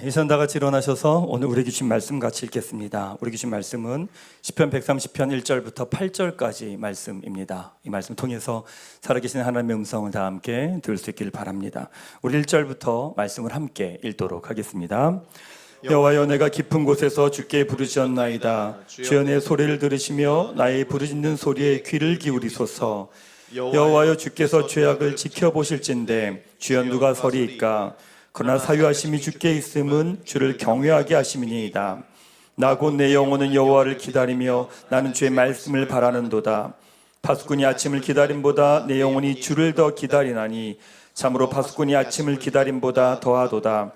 이 시간 다 같이 일어나셔서 오늘 우리 주신 말씀 같이 읽겠습니다. 우리 주신 말씀은 시편 130편 1절부터 8절까지 말씀입니다. 이 말씀 통해서 살아계신 하나님의 음성을 다 함께 들을 수 있길 바랍니다. 우리 1절부터 말씀을 함께 읽도록 하겠습니다. 여호와여, 내가 깊은 곳에서 주께 부르짖었나이다. 주여, 내 소리를 들으시며 나의 부르짖는 소리에 귀를 기울이소서. 여호와여, 주께서 죄악을 지켜보실진데 주여, 누가 서리이까? 그러나 사유하심이 주께 있음은 주를 경외하게 하심이니이다. 나 곧 내 영혼은 여호와를 기다리며 나는 주의 말씀을 바라는도다. 파수꾼이 아침을 기다림보다 내 영혼이 주를 더 기다리나니 참으로 파수꾼이 아침을 기다림보다 더하도다.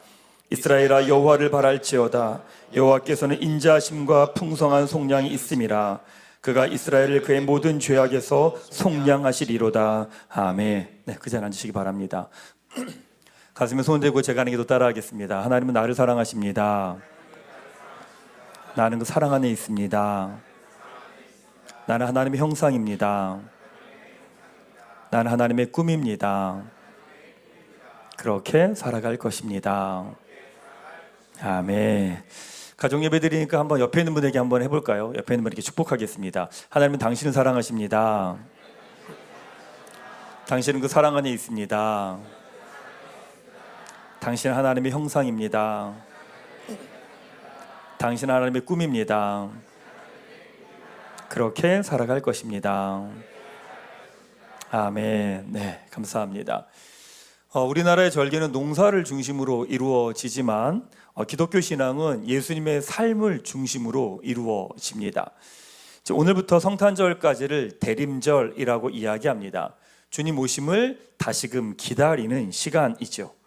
이스라엘아, 여호와를 바랄지어다. 여호와께서는 인자하심과 풍성한 속량이 있음이라. 그가 이스라엘을 그의 모든 죄악에서 속량하시리로다. 아멘. 네, 그 자리에 앉으시기 바랍니다. 가슴에 손 대고 제가 하는 기도 따라하겠습니다. 하나님은 나를 사랑하십니다. 나는 그 사랑 안에 있습니다. 나는 하나님의 형상입니다. 나는 하나님의 꿈입니다. 그렇게 살아갈 것입니다. 아멘. 가족 예배 드리니까 한번 옆에 있는 분에게 한번 해볼까요? 옆에 있는 분에게 축복하겠습니다. 하나님은 당신을 사랑하십니다. 당신은 그 사랑 안에 있습니다. 당신은 하나님의 형상입니다. 당신은 하나님의 꿈입니다. 그렇게 살아갈 것입니다. 아멘. 네, 감사합니다. 우리나라의 절개는 농사를 중심으로 이루어지지만 기독교 신앙은 예수님의 삶을 중심으로 이루어집니다. 오늘부터 성탄절까지를 대림절이라고 이야기합니다. 주님 오심을 다시금 기다리는 시간이죠.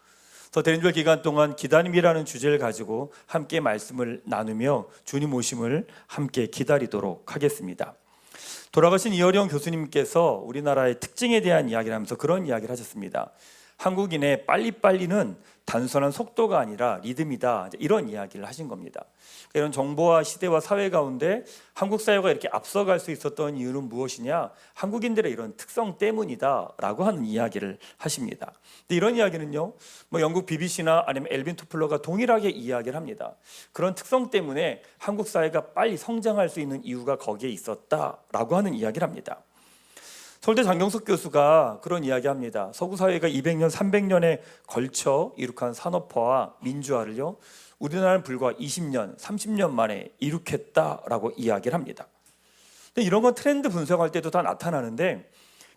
대림절 기간 동안 기다림이라는 주제를 가지고 함께 말씀을 나누며 주님 오심을 함께 기다리도록 하겠습니다. 돌아가신 이어령 교수님께서 우리나라의 특징에 대한 이야기를 하면서 그런 이야기를 하셨습니다. 한국인의 빨리빨리는 단순한 속도가 아니라 리듬이다, 이런 이야기를 하신 겁니다. 이런 정보화 시대와 사회 가운데 한국 사회가 이렇게 앞서갈 수 있었던 이유는 무엇이냐? 한국인들의 이런 특성 때문이다 라고 하는 이야기를 하십니다. 근데 이런 이야기는요, 영국 BBC나 아니면 엘빈 토플러가 동일하게 이야기를 합니다. 그런 특성 때문에 한국 사회가 빨리 성장할 수 있는 이유가 거기에 있었다라고 하는 이야기를 합니다. 서울대 장경석 교수가 그런 이야기합니다. 서구 사회가 200년, 300년에 걸쳐 이룩한 산업화와 민주화를요, 우리나라는 불과 20년, 30년 만에 이룩했다라고 이야기를 합니다. 근데 이런 건 트렌드 분석할 때도 다 나타나는데,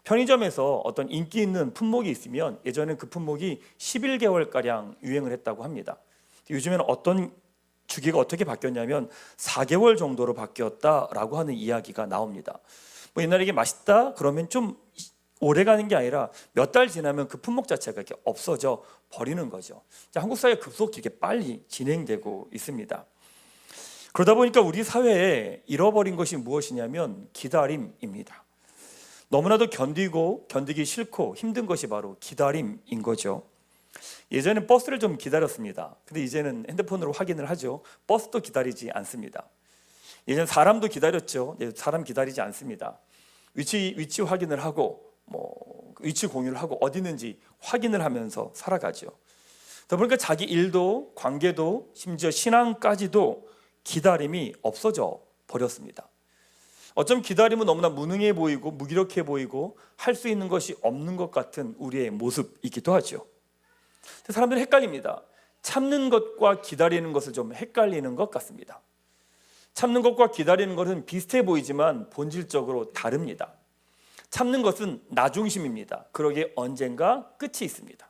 편의점에서 어떤 인기 있는 품목이 있으면 예전엔 그 품목이 11개월가량 유행을 했다고 합니다. 요즘에는 어떤 주기가 어떻게 바뀌었냐면 4개월 정도로 바뀌었다라고 하는 이야기가 나옵니다. 옛날에 이게 맛있다 그러면 좀 오래 가는 게 아니라 몇 달 지나면 그 품목 자체가 이렇게 없어져 버리는 거죠. 한국 사회가 급속히 이렇게 빨리 진행되고 있습니다. 그러다 보니까 우리 사회에 잃어버린 것이 무엇이냐면 기다림입니다. 너무나도 견디기 싫고 힘든 것이 바로 기다림인 거죠. 예전엔 버스를 좀 기다렸습니다. 근데 이제는 핸드폰으로 확인을 하죠. 버스도 기다리지 않습니다. 예전 사람도 기다렸죠. 사람 기다리지 않습니다. 위치 확인을 하고 위치 공유를 하고 어디 있는지 확인을 하면서 살아가죠. 그러다 보니까 자기 일도 관계도 심지어 신앙까지도 기다림이 없어져 버렸습니다. 어쩜 기다림은 너무나 무능해 보이고 무기력해 보이고 할 수 있는 것이 없는 것 같은 우리의 모습이기도 하죠. 사람들이 헷갈립니다. 참는 것과 기다리는 것을 좀 헷갈리는 것 같습니다. 참는 것과 기다리는 것은 비슷해 보이지만 본질적으로 다릅니다. 참는 것은 나 중심입니다. 그러기에 언젠가 끝이 있습니다.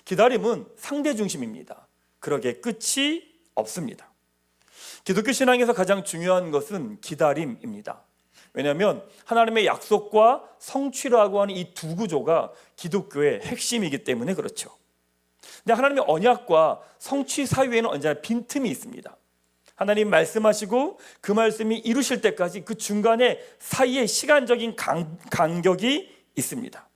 기다림은 상대 중심입니다. 그러기에 끝이 없습니다. 기독교 신앙에서 가장 중요한 것은 기다림입니다. 왜냐하면 하나님의 약속과 성취라고 하는 이 두 구조가 기독교의 핵심이기 때문에 그렇죠. 근데 하나님의 언약과 성취 사이에는 언제나 빈틈이 있습니다. 하나님 말씀하시고 그 말씀이 이루실 때까지 그 중간에 사이에 시간적인 간격이 있습니다.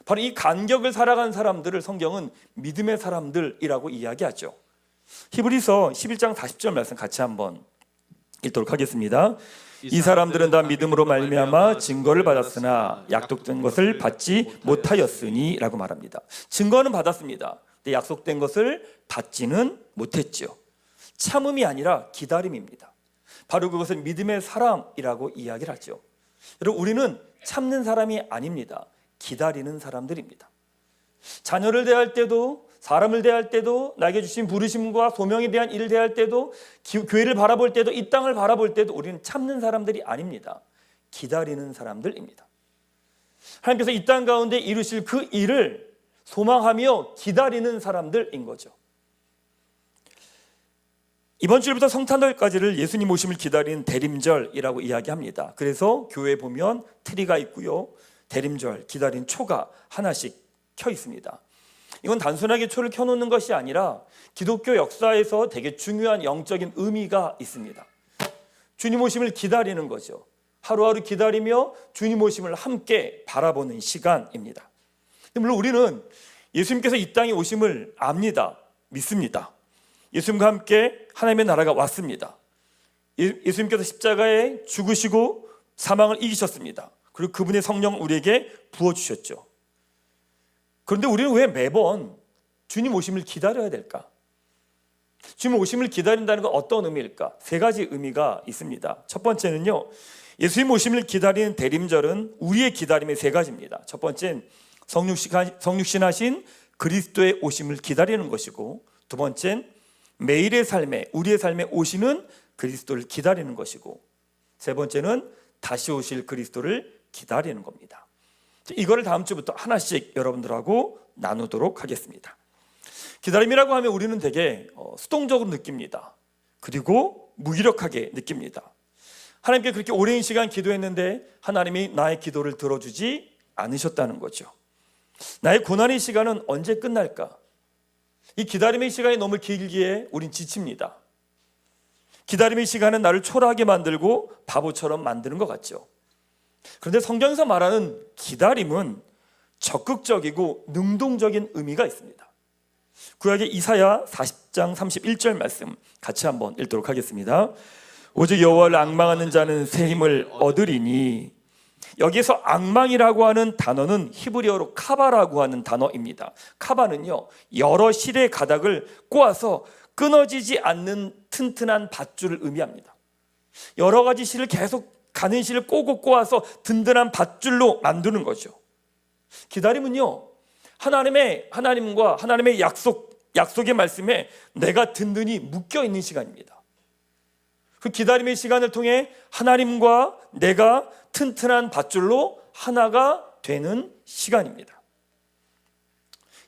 바로 이 간격을 살아간 사람들을 성경은 믿음의 사람들이라고 이야기하죠. 히브리서 11장 40절 말씀 같이 한번 읽도록 하겠습니다. 이 사람들은 다 믿음으로 말미암아 증거를 받았으나 약속된 것을 받지 못하였으니 라고 말합니다. 증거는 받았습니다. 근데 약속된 것을 받지는 못했죠. 참음이 아니라 기다림입니다. 바로 그것은 믿음의 사람이라고 이야기를 하죠. 여러분, 우리는 참는 사람이 아닙니다. 기다리는 사람들입니다. 자녀를 대할 때도, 사람을 대할 때도, 나에게 주신 부르심과 소명에 대한 일을 대할 때도, 교회를 바라볼 때도, 이 땅을 바라볼 때도 우리는 참는 사람들이 아닙니다. 기다리는 사람들입니다. 하나님께서 이 땅 가운데 이루실 그 일을 소망하며 기다리는 사람들인 거죠. 이번 주일부터 성탄절까지를 예수님 오심을 기다리는 대림절이라고 이야기합니다. 그래서 교회에 보면 트리가 있고요, 대림절 기다린 초가 하나씩 켜 있습니다. 이건 단순하게 초를 켜놓는 것이 아니라 기독교 역사에서 되게 중요한 영적인 의미가 있습니다. 주님 오심을 기다리는 거죠. 하루하루 기다리며 주님 오심을 함께 바라보는 시간입니다. 물론 우리는 예수님께서 이 땅에 오심을 압니다. 믿습니다. 예수님과 함께 하나님의 나라가 왔습니다. 예수님께서 십자가에 죽으시고 사망을 이기셨습니다. 그리고 그분의 성령 우리에게 부어주셨죠. 그런데 우리는 왜 매번 주님 오심을 기다려야 될까? 주님 오심을 기다린다는 건 어떤 의미일까? 세 가지 의미가 있습니다. 첫 번째는요, 예수님 오심을 기다리는 대림절은 우리의 기다림의 세 가지입니다. 첫 번째는 성육신하신 그리스도의 오심을 기다리는 것이고, 두 번째는 매일의 삶에, 우리의 삶에 오시는 그리스도를 기다리는 것이고, 세 번째는 다시 오실 그리스도를 기다리는 겁니다. 이거를 다음 주부터 하나씩 여러분들하고 나누도록 하겠습니다. 기다림이라고 하면 우리는 되게 수동적으로 느낍니다. 그리고 무기력하게 느낍니다. 하나님께 그렇게 오랜 시간 기도했는데 하나님이 나의 기도를 들어주지 않으셨다는 거죠. 나의 고난의 시간은 언제 끝날까? 이 기다림의 시간이 너무 길기에 우린 지칩니다. 기다림의 시간은 나를 초라하게 만들고 바보처럼 만드는 것 같죠. 그런데 성경에서 말하는 기다림은 적극적이고 능동적인 의미가 있습니다. 구약의 이사야 40장 31절 말씀 같이 한번 읽도록 하겠습니다. 오직 여호와를 앙망하는 자는 새 힘을 얻으리니, 여기에서 앙망이라고 하는 단어는 히브리어로 카바라고 하는 단어입니다. 카바는요, 여러 실의 가닥을 꼬아서 끊어지지 않는 튼튼한 밧줄을 의미합니다. 여러 가지 실을 계속 가는 실을 꼬고 꼬아서 든든한 밧줄로 만드는 거죠. 기다림은요, 하나님과 하나님의 약속의 말씀에 내가 든든히 묶여 있는 시간입니다. 그 기다림의 시간을 통해 하나님과 내가 튼튼한 밧줄로 하나가 되는 시간입니다.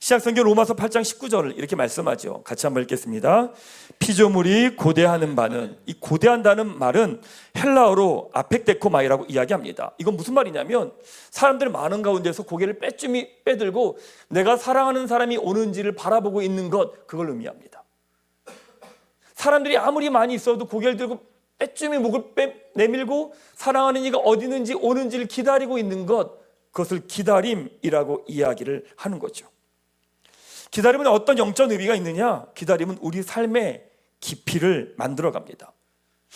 신약성경 로마서 8장 19절을 이렇게 말씀하죠. 같이 한번 읽겠습니다. 피조물이 고대하는 바는, 이 고대한다는 말은 헬라어로 아펙데코마이라고 이야기합니다. 이건 무슨 말이냐면 사람들 많은 가운데서 고개를 빼쯤이 빼들고 내가 사랑하는 사람이 오는지를 바라보고 있는 것, 그걸 의미합니다. 사람들이 아무리 많이 있어도 고개를 들고 빼쯤이 목을 내밀고 사랑하는 이가 어디 있는지 오는지를 기다리고 있는 것, 그것을 기다림이라고 이야기를 하는 거죠. 기다림은 어떤 영적 의미가 있느냐? 기다림은 우리 삶의 깊이를 만들어갑니다.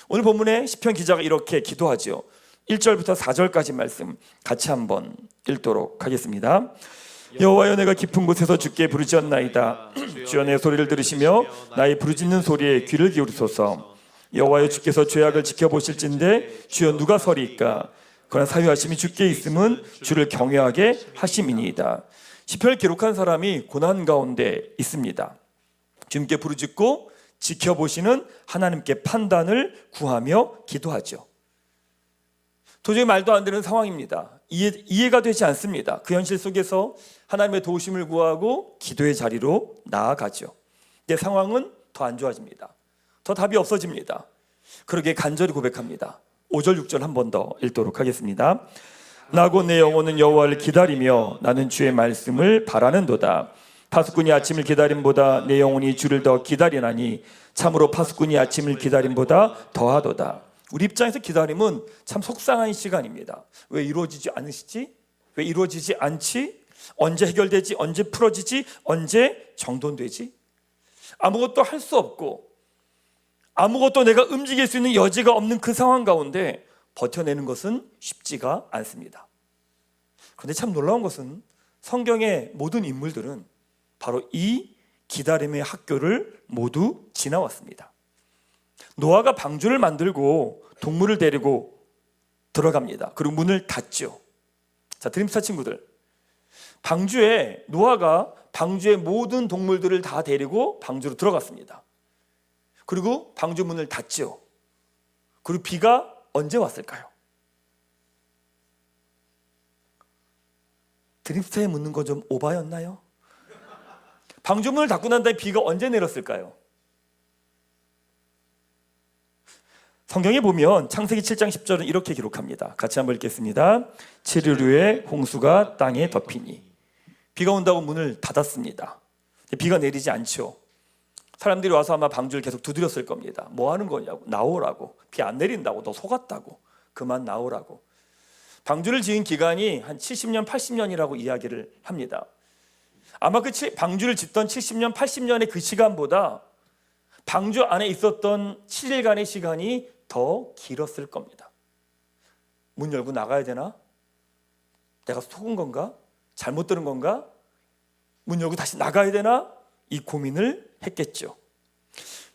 오늘 본문에 시편 기자가 이렇게 기도하죠. 1절부터 4절까지 말씀 같이 한번 읽도록 하겠습니다. 여호와여, 내가 깊은 곳에서 주께 부르짖었나이다. 주여, 내 소리를 들으시며 나의 부르짖는 소리에 귀를 기울이소서. 여호와여, 주께서 죄악을 지켜보실진데 주여 누가 서리이까? 그러나 사유하심이 주께 있음은 주를 경외하게 하심이니이다. 시편을 기록한 사람이 고난 가운데 있습니다. 주님께 부르짖고 지켜보시는 하나님께 판단을 구하며 기도하죠. 도저히 말도 안 되는 상황입니다. 이해가 되지 않습니다. 그 현실 속에서 하나님의 도우심을 구하고 기도의 자리로 나아가죠. 내 상황은 더 안 좋아집니다. 더 답이 없어집니다. 그러게 간절히 고백합니다. 5절 6절 한 번 더 읽도록 하겠습니다. 나고 내 영혼은 여호와를 기다리며 나는 주의 말씀을 바라는도다. 파수꾼이 아침을 기다림보다 내 영혼이 주를 더 기다리나니 참으로 파수꾼이 아침을 기다림보다 더하도다. 우리 입장에서 기다림은 참 속상한 시간입니다. 왜 이루어지지 않으시지? 왜 이루어지지 않지? 언제 해결되지? 언제 풀어지지? 언제 정돈되지? 아무것도 할 수 없고 아무것도 내가 움직일 수 있는 여지가 없는 그 상황 가운데 버텨내는 것은 쉽지가 않습니다. 그런데 참 놀라운 것은 성경의 모든 인물들은 바로 이 기다림의 학교를 모두 지나왔습니다. 노아가 방주를 만들고 동물을 데리고 들어갑니다. 그리고 문을 닫죠. 자, 드림스타 친구들, 노아가 방주의 모든 동물들을 다 데리고 방주로 들어갔습니다. 그리고 방주 문을 닫죠. 그리고 비가 언제 왔을까요? 드림스타에 묻는 거 좀 오바였나요? 방주 문을 닫고 난 다음에 비가 언제 내렸을까요? 성경에 보면 창세기 7장 10절은 이렇게 기록합니다. 같이 한번 읽겠습니다. 7일 후에 홍수가 땅에 덮이니. 비가 온다고 문을 닫았습니다. 비가 내리지 않죠. 사람들이 와서 아마 방주를 계속 두드렸을 겁니다. 뭐 하는 거냐고, 나오라고. 비 안 내린다고, 너 속았다고, 그만 나오라고. 방주를 지은 기간이 한 70년, 80년이라고 이야기를 합니다. 아마 방주를 짓던 70년, 80년의 그 시간보다 방주 안에 있었던 7일간의 시간이 더 길었을 겁니다. 문 열고 나가야 되나? 내가 속은 건가? 잘못 들은 건가? 문 열고 다시 나가야 되나? 이 고민을 했겠죠.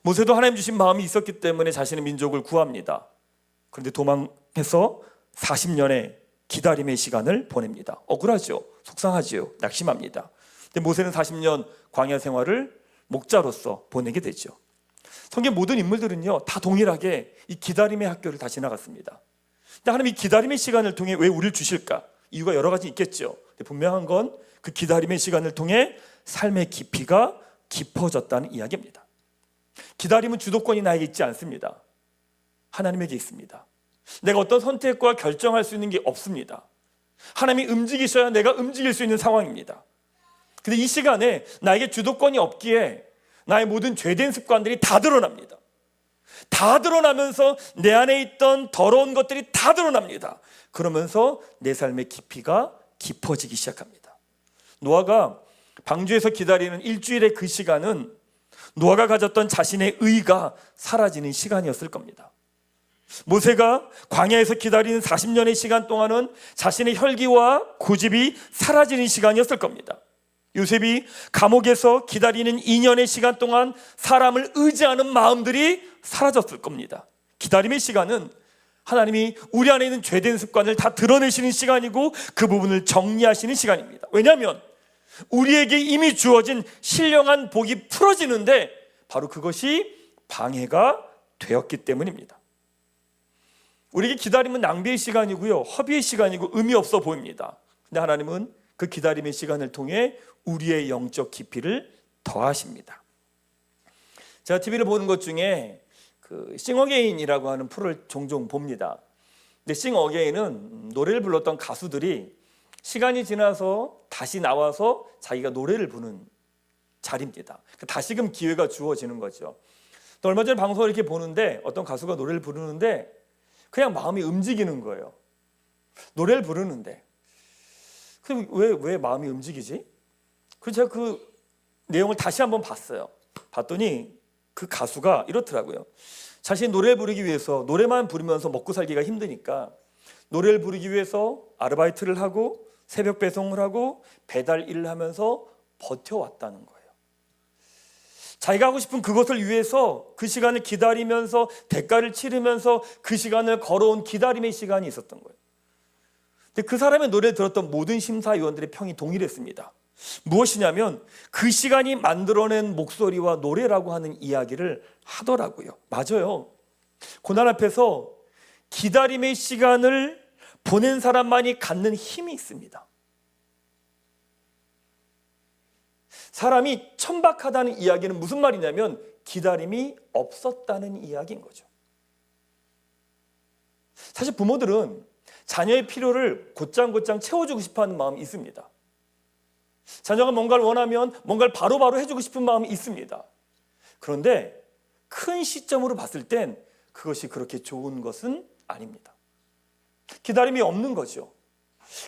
모세도 하나님 주신 마음이 있었기 때문에 자신의 민족을 구합니다. 그런데 도망해서 40년의 기다림의 시간을 보냅니다. 억울하죠. 속상하지요. 낙심합니다. 근데 모세는 40년 광야 생활을 목자로서 보내게 되죠. 성경 모든 인물들은요, 다 동일하게 이 기다림의 학교를 다 지나갔습니다. 근데 하나님 이 기다림의 시간을 통해 왜 우리를 주실까? 이유가 여러 가지 있겠죠. 근데 분명한 건 그 기다림의 시간을 통해 삶의 깊이가 깊어졌다는 이야기입니다. 기다림은 주도권이 나에게 있지 않습니다. 하나님에게 있습니다. 내가 어떤 선택과 결정할 수 있는 게 없습니다. 하나님이 움직이셔야 내가 움직일 수 있는 상황입니다. 근데 이 시간에 나에게 주도권이 없기에 나의 모든 죄된 습관들이 다 드러납니다. 다 드러나면서 내 안에 있던 더러운 것들이 다 드러납니다. 그러면서 내 삶의 깊이가 깊어지기 시작합니다. 노아가 방주에서 기다리는 일주일의 그 시간은 노아가 가졌던 자신의 의가 사라지는 시간이었을 겁니다. 모세가 광야에서 기다리는 40년의 시간 동안은 자신의 혈기와 고집이 사라지는 시간이었을 겁니다. 요셉이 감옥에서 기다리는 2년의 시간 동안 사람을 의지하는 마음들이 사라졌을 겁니다. 기다림의 시간은 하나님이 우리 안에 있는 죄된 습관을 다 드러내시는 시간이고 그 부분을 정리하시는 시간입니다. 왜냐하면 우리에게 이미 주어진 신령한 복이 풀어지는데 바로 그것이 방해가 되었기 때문입니다. 우리에게 기다림은 낭비의 시간이고요, 허비의 시간이고 의미 없어 보입니다. 근데 하나님은 그 기다림의 시간을 통해 우리의 영적 깊이를 더하십니다. 제가 TV를 보는 것 중에 그 싱어게인이라고 하는 프로를 종종 봅니다. 근데 싱어게인은 노래를 불렀던 가수들이 시간이 지나서 다시 나와서 자기가 노래를 부르는 자리입니다. 다시금 기회가 주어지는 거죠. 또 얼마 전에 방송을 이렇게 보는데 어떤 가수가 노래를 부르는데 그냥 마음이 움직이는 거예요. 노래를 부르는데 왜 마음이 움직이지? 그래서 제가 그 내용을 다시 한번 봤어요. 봤더니 그 가수가 이렇더라고요. 자신이 노래를 부르기 위해서 노래만 부르면서 먹고 살기가 힘드니까 노래를 부르기 위해서 아르바이트를 하고 새벽 배송을 하고 배달 일을 하면서 버텨왔다는 거예요. 자기가 하고 싶은 그것을 위해서 그 시간을 기다리면서 대가를 치르면서 그 시간을 걸어온 기다림의 시간이 있었던 거예요. 근데 그 사람의 노래를 들었던 모든 심사위원들의 평이 동일했습니다. 무엇이냐면 그 시간이 만들어낸 목소리와 노래라고 하는 이야기를 하더라고요. 맞아요. 고난 앞에서 기다림의 시간을 보낸 사람만이 갖는 힘이 있습니다. 사람이 천박하다는 이야기는 무슨 말이냐면 기다림이 없었다는 이야기인 거죠. 사실 부모들은 자녀의 필요를 곧장 채워주고 싶어하는 마음이 있습니다. 자녀가 뭔가를 원하면 뭔가를 바로바로 해주고 싶은 마음이 있습니다. 그런데 큰 시점으로 봤을 땐 그것이 그렇게 좋은 것은 아닙니다. 기다림이 없는 거죠.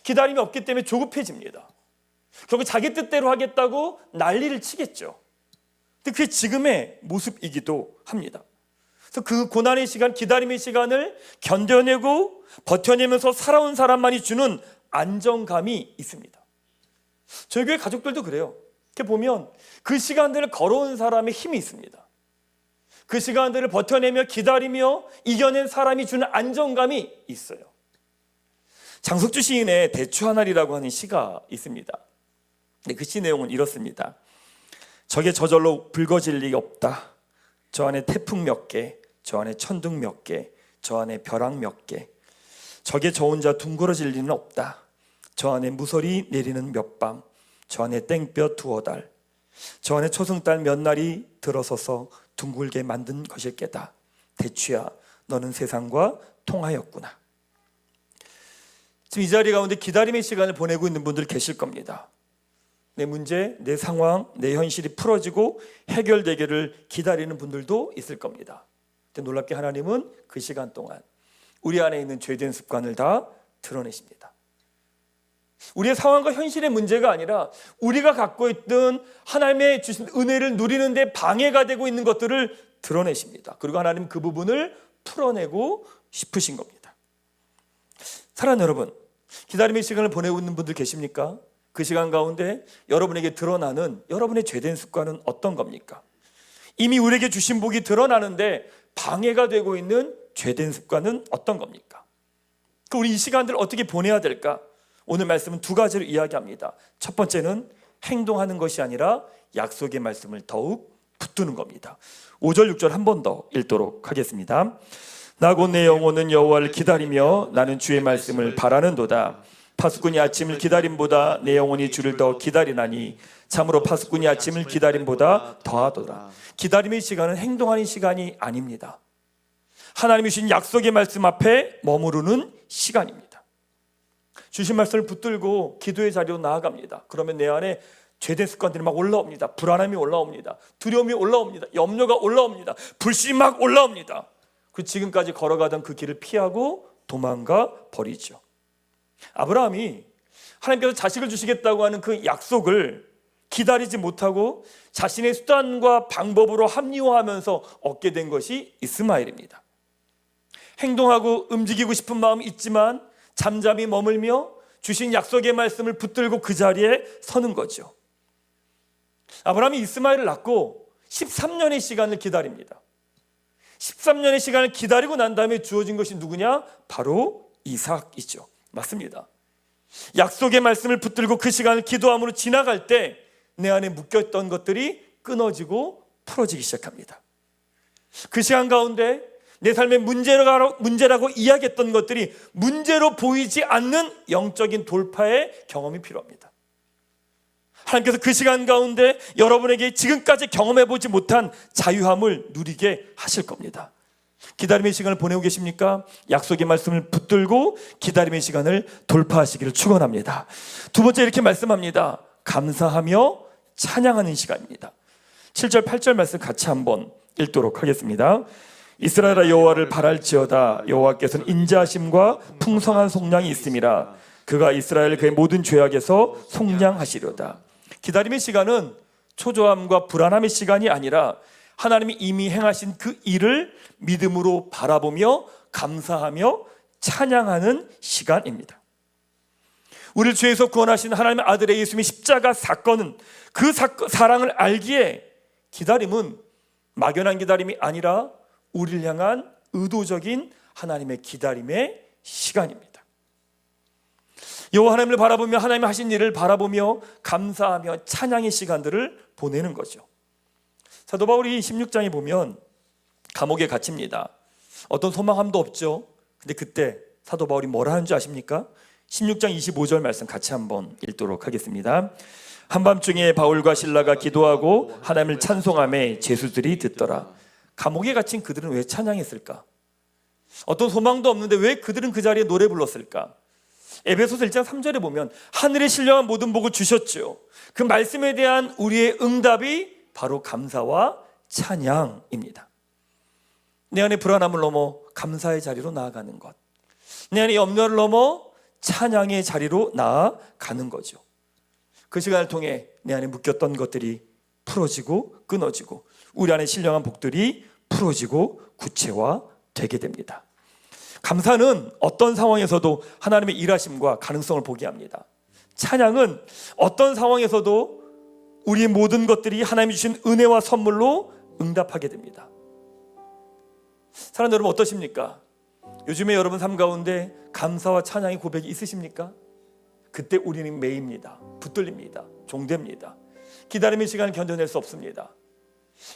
기다림이 없기 때문에 조급해집니다. 결국 자기 뜻대로 하겠다고 난리를 치겠죠. 근데 그게 지금의 모습이기도 합니다. 그래서 그 고난의 시간, 기다림의 시간을 견뎌내고 버텨내면서 살아온 사람만이 주는 안정감이 있습니다. 저희 교회 가족들도 그래요. 이렇게 보면 그 시간들을 걸어온 사람의 힘이 있습니다. 그 시간들을 버텨내며 기다리며 이겨낸 사람이 주는 안정감이 있어요. 장석주 시인의 대추하나리라고 하는 시가 있습니다. 그 시 내용은 이렇습니다. 적에 저절로 붉어질 리 없다. 저 안에 태풍 몇 개, 저 안에 천둥 몇 개, 저 안에 벼락 몇 개. 적에 저 혼자 둥그러질 리는 없다. 저 안에 무설이 내리는 몇 밤, 저 안에 땡볕 두어 달, 저 안에 초승달 몇 날이 들어서서 둥글게 만든 것일 게다. 대추야, 너는 세상과 통하였구나. 지금 이 자리 가운데 기다림의 시간을 보내고 있는 분들 계실 겁니다. 내 문제, 내 상황, 내 현실이 풀어지고 해결되기를 기다리는 분들도 있을 겁니다. 근데 놀랍게 하나님은 그 시간 동안 우리 안에 있는 죄된 습관을 다 드러내십니다. 우리의 상황과 현실의 문제가 아니라 우리가 갖고 있던 하나님의 주신 은혜를 누리는 데 방해가 되고 있는 것들을 드러내십니다. 그리고 하나님 그 부분을 풀어내고 싶으신 겁니다. 사랑하는 여러분, 기다림의 시간을 보내고 있는 분들 계십니까? 그 시간 가운데 여러분에게 드러나는 여러분의 죄된 습관은 어떤 겁니까? 이미 우리에게 주신 복이 드러나는데 방해가 되고 있는 죄된 습관은 어떤 겁니까? 우리 이 시간들을 어떻게 보내야 될까? 오늘 말씀은 두 가지로 이야기합니다. 첫 번째는 행동하는 것이 아니라 약속의 말씀을 더욱 붙드는 겁니다. 5절 6절 한 번 더 읽도록 하겠습니다. 나 곧 내 영혼은 여호와를 기다리며 나는 주의 말씀을 바라는도다. 파수꾼이 아침을 기다림보다 내 영혼이 주를 더 기다리나니 참으로 파수꾼이 아침을 기다림보다 더하도다. 기다림의 시간은 행동하는 시간이 아닙니다. 하나님이 주신 약속의 말씀 앞에 머무르는 시간입니다. 주신 말씀을 붙들고 기도의 자리로 나아갑니다. 그러면 내 안에 죄된 습관들이 막 올라옵니다. 불안함이 올라옵니다. 두려움이 올라옵니다. 염려가 올라옵니다. 불신이 막 올라옵니다. 그 지금까지 걸어가던 그 길을 피하고 도망가 버리죠. 아브라함이 하나님께서 자식을 주시겠다고 하는 그 약속을 기다리지 못하고 자신의 수단과 방법으로 합리화하면서 얻게 된 것이 이스마엘입니다. 행동하고 움직이고 싶은 마음이 있지만 잠잠히 머물며 주신 약속의 말씀을 붙들고 그 자리에 서는 거죠. 아브라함이 이스마엘을 낳고 13년의 시간을 기다립니다. 13년의 시간을 기다리고 난 다음에 주어진 것이 누구냐? 바로 이삭이죠. 맞습니다. 약속의 말씀을 붙들고 그 시간을 기도함으로 지나갈 때 내 안에 묶였던 것들이 끊어지고 풀어지기 시작합니다. 그 시간 가운데 내 삶의 문제라고 이야기했던 것들이 문제로 보이지 않는 영적인 돌파의 경험이 필요합니다. 하나님께서 그 시간 가운데 여러분에게 지금까지 경험해보지 못한 자유함을 누리게 하실 겁니다. 기다림의 시간을 보내고 계십니까? 약속의 말씀을 붙들고 기다림의 시간을 돌파하시기를 축원합니다. 두 번째 이렇게 말씀합니다. 감사하며 찬양하는 시간입니다. 7절 8절 말씀 같이 한번 읽도록 하겠습니다. 이스라엘아 여호와를 바랄지어다. 여호와께서는 인자하심과 풍성한 속량이 있음이라. 그가 이스라엘 그의 모든 죄악에서 속량하시려다. 기다림의 시간은 초조함과 불안함의 시간이 아니라 하나님이 이미 행하신 그 일을 믿음으로 바라보며 감사하며 찬양하는 시간입니다. 우리를 죄에서 구원하신 하나님의 아들의 예수님의 십자가 사건은 그 사랑을 알기에 기다림은 막연한 기다림이 아니라 우리를 향한 의도적인 하나님의 기다림의 시간입니다. 여호와 하나님을 바라보며 하나님이 하신 일을 바라보며 감사하며 찬양의 시간들을 보내는 거죠. 사도 바울이 16장에 보면 감옥에 갇힙니다. 어떤 소망함도 없죠. 근데 그때 사도 바울이 뭐라 하는 줄 아십니까? 16장 25절 말씀 같이 한번 읽도록 하겠습니다. 한밤중에 바울과 실라가 기도하고 하나님을 찬송하며 제수들이 듣더라. 감옥에 갇힌 그들은 왜 찬양했을까? 어떤 소망도 없는데 왜 그들은 그 자리에 노래 불렀을까? 에베소서 1장 3절에 보면 하늘에 신령한 모든 복을 주셨죠. 그 말씀에 대한 우리의 응답이 바로 감사와 찬양입니다. 내 안에 불안함을 넘어 감사의 자리로 나아가는 것, 내 안에 염려를 넘어 찬양의 자리로 나아가는 거죠. 그 시간을 통해 내 안에 묶였던 것들이 풀어지고 끊어지고 우리 안에 신령한 복들이 풀어지고 구체화되게 됩니다. 감사는 어떤 상황에서도 하나님의 일하심과 가능성을 보게 합니다. 찬양은 어떤 상황에서도 우리의 모든 것들이 하나님이 주신 은혜와 선물로 응답하게 됩니다. 사랑하는 여러분, 어떠십니까? 요즘에 여러분 삶 가운데 감사와 찬양의 고백이 있으십니까? 그때 우리는 매입니다. 붙들립니다. 종됩니다. 기다림의 시간을 견뎌낼 수 없습니다.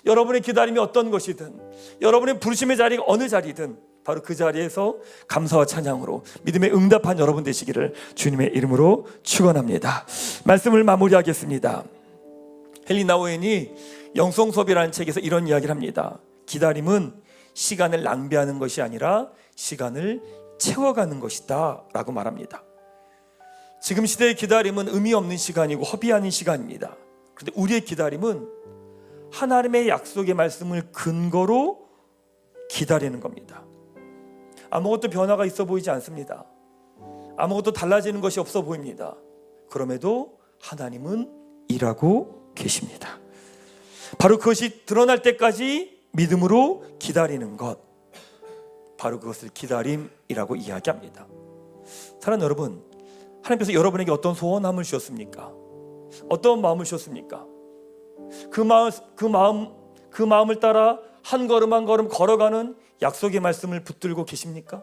여러분의 기다림이 어떤 것이든, 여러분의 부르심의 자리가 어느 자리든 바로 그 자리에서 감사와 찬양으로 믿음에 응답한 여러분 되시기를 주님의 이름으로 축원합니다. 말씀을 마무리하겠습니다. 헨리 나우엔이 영성수업이라는 책에서 이런 이야기를 합니다. 기다림은 시간을 낭비하는 것이 아니라 시간을 채워가는 것이다 라고 말합니다. 지금 시대의 기다림은 의미 없는 시간이고 허비하는 시간입니다. 그런데 우리의 기다림은 하나님의 약속의 말씀을 근거로 기다리는 겁니다. 아무것도 변화가 있어 보이지 않습니다. 아무것도 달라지는 것이 없어 보입니다. 그럼에도 하나님은 일하고 계십니다. 바로 그것이 드러날 때까지 믿음으로 기다리는 것, 바로 그것을 기다림이라고 이야기합니다. 사랑하는 여러분, 하나님께서 여러분에게 어떤 소원함을 주셨습니까? 어떤 마음을 주셨습니까? 그 마음을 따라 한 걸음 한 걸음 걸어가는 약속의 말씀을 붙들고 계십니까?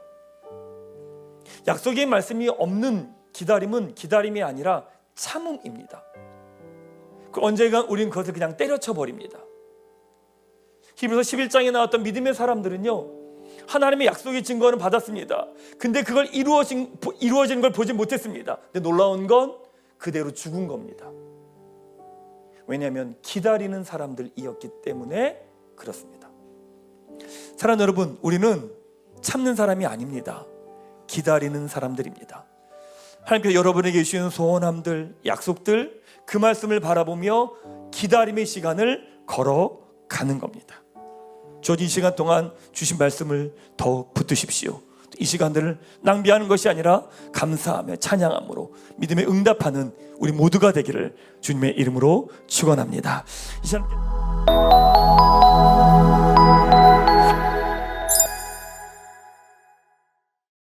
약속의 말씀이 없는 기다림은 기다림이 아니라 참음입니다. 언젠가 우리는 그것을 그냥 때려쳐 버립니다. 히브리서 11장에 나왔던 믿음의 사람들은요, 하나님의 약속의 증거는 받았습니다. 근데 그걸 이루어지는 걸 보지 못했습니다. 근데 놀라운 건 그대로 죽은 겁니다. 왜냐하면 기다리는 사람들이었기 때문에 그렇습니다. 사랑하는 여러분, 우리는 참는 사람이 아닙니다. 기다리는 사람들입니다. 하나님께서 여러분에게 주시는 소원함들, 약속들, 그 말씀을 바라보며 기다림의 시간을 걸어가는 겁니다. 주어진 시간 동안 주신 말씀을 더욱 붙드십시오. 이 시간들을 낭비하는 것이 아니라 감사하며 찬양함으로 믿음에 응답하는 우리 모두가 되기를 주님의 이름으로 축원합니다. 이 시간